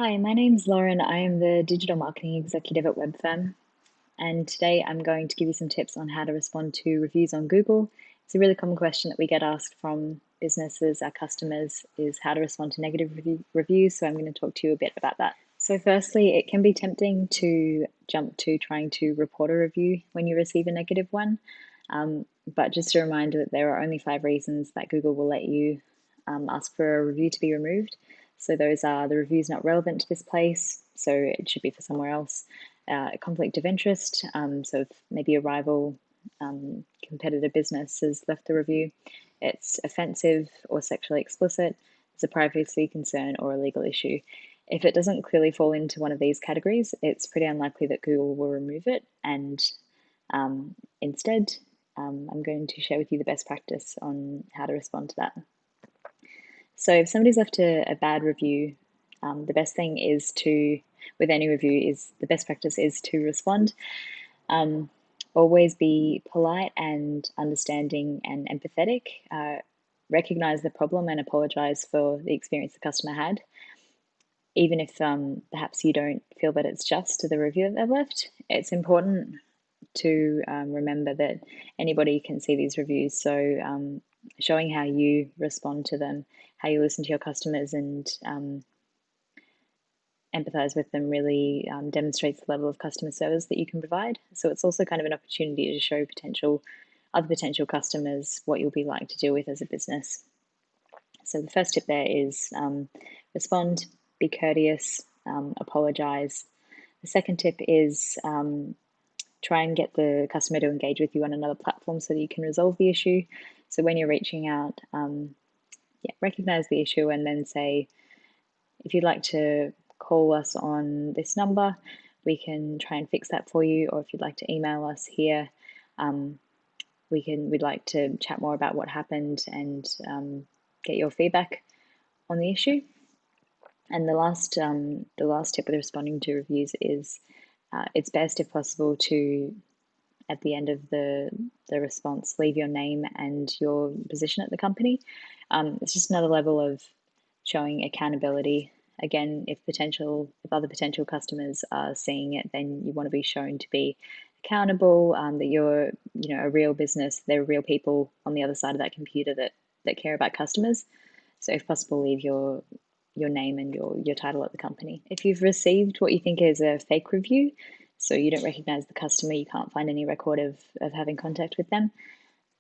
Hi, my name's Lauren. I am the digital marketing executive at Webfirm, and today I'm going to give you some tips on how to respond to reviews on Google. It's a really common question that we get asked from businesses, our customers, is how to respond to negative reviews. So I'm going to talk to you a bit about that. So firstly, it can be tempting to jump to trying to report a review when you receive a negative one. But just a reminder that there are only 5 reasons that Google will let you ask for a review to be removed. So those are: the review's not relevant to this place, so it should be for somewhere else; conflict of interest, so if maybe a rival competitor business has left the review; it's offensive or sexually explicit; it's a privacy concern or a legal issue. If it doesn't clearly fall into one of these categories, it's pretty unlikely that Google will remove it, and instead, I'm going to share with you the best practice on how to respond to that. So if somebody's left a bad review, the best thing is to, with any review, is the best practice is to respond. Always be polite and understanding and empathetic. Recognize the problem and apologize for the experience the customer had. Even if perhaps you don't feel that it's just to the review that they've left, it's important to remember that anybody can see these reviews. So showing how you respond to them, how you listen to your customers and empathize with them really demonstrates the level of customer service that you can provide. So it's also kind of an opportunity to show other potential customers what you'll be like to deal with as a business. So the first tip there is respond, be courteous, apologize. The second tip is try and get the customer to engage with you on another platform so that you can resolve the issue. So when you're reaching out, recognize the issue and then say, if you'd like to call us on this number, we can try and fix that for you. Or if you'd like to email us here, we'd like to chat more about what happened and get your feedback on the issue. And the last tip with responding to reviews is it's best, if possible, to, at the end of the response, leave your name and your position at the company. It's just another level of showing accountability. Again, if other potential customers are seeing it, then you want to be shown to be accountable, that you're a real business. There are real people on the other side of that computer that care about customers. So if possible, leave your name and your title at the company. If you've received what you think is a fake review, so you don't recognize the customer, you can't find any record of having contact with them,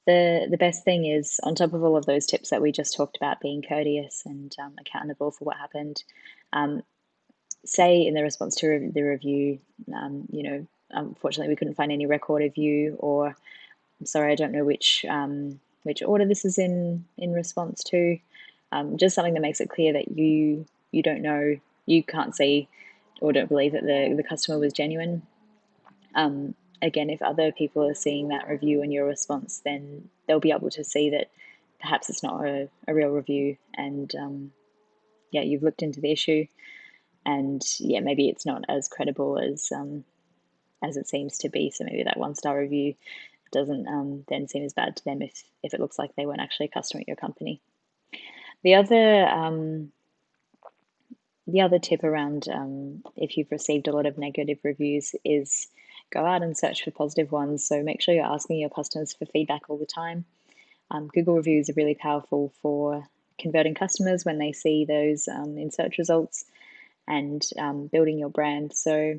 the best thing is, on top of all of those tips that we just talked about, being courteous and accountable for what happened, say in the response to the review, unfortunately we couldn't find any record of you, or I'm sorry, I don't know which order this is in response to. Just something that makes it clear that you don't know, you can't see or don't believe that the customer was genuine. Again, if other people are seeing that review and your response, then they'll be able to see that perhaps it's not a real review, and you've looked into the issue, and maybe it's not as credible as it seems to be. So maybe that 1-star review doesn't then seem as bad to them if it looks like they weren't actually a customer at your company. The other tip around if you've received a lot of negative reviews is go out and search for positive ones. So make sure you're asking your customers for feedback all the time. Google reviews are really powerful for converting customers when they see those in search results, and building your brand. So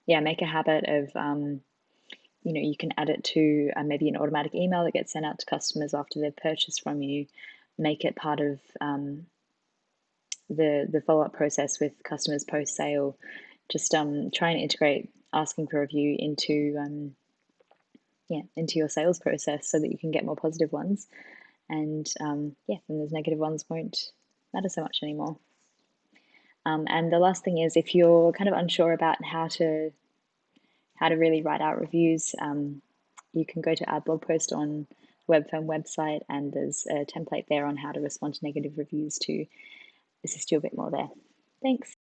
make a habit of you can add it to maybe an automatic email that gets sent out to customers after they've purchased from you. Make it part of the follow-up process with customers post-sale. Just try and integrate asking for a review into your sales process so that you can get more positive ones, and then those negative ones won't matter so much anymore. And the last thing is, if you're kind of unsure about how to really write out reviews, you can go to our blog post on the Webfirm website, and there's a template there on how to respond to negative reviews to assist you a bit more there. Thanks.